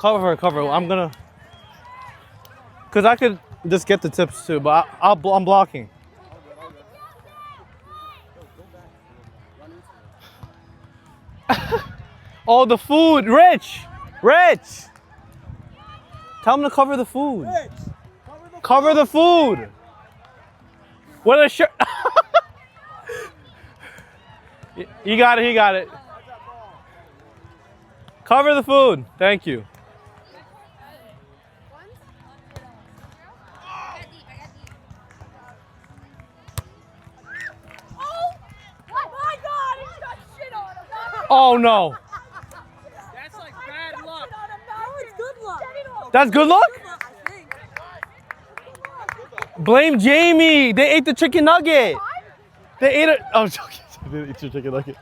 Cover her. I'm gonna. Cause I could just get the tips too, but I'm blocking. Oh, the food, Rich. Tell him to cover the food. Cover the food. What a shirt. He got it. He got it. Cover the food. Thank you. Oh no. That's like bad luck. No, it's good luck. That's good luck? Blame Jamie. They ate the chicken nugget. They ate it. Oh, I'm joking. They didn't eat your chicken nugget.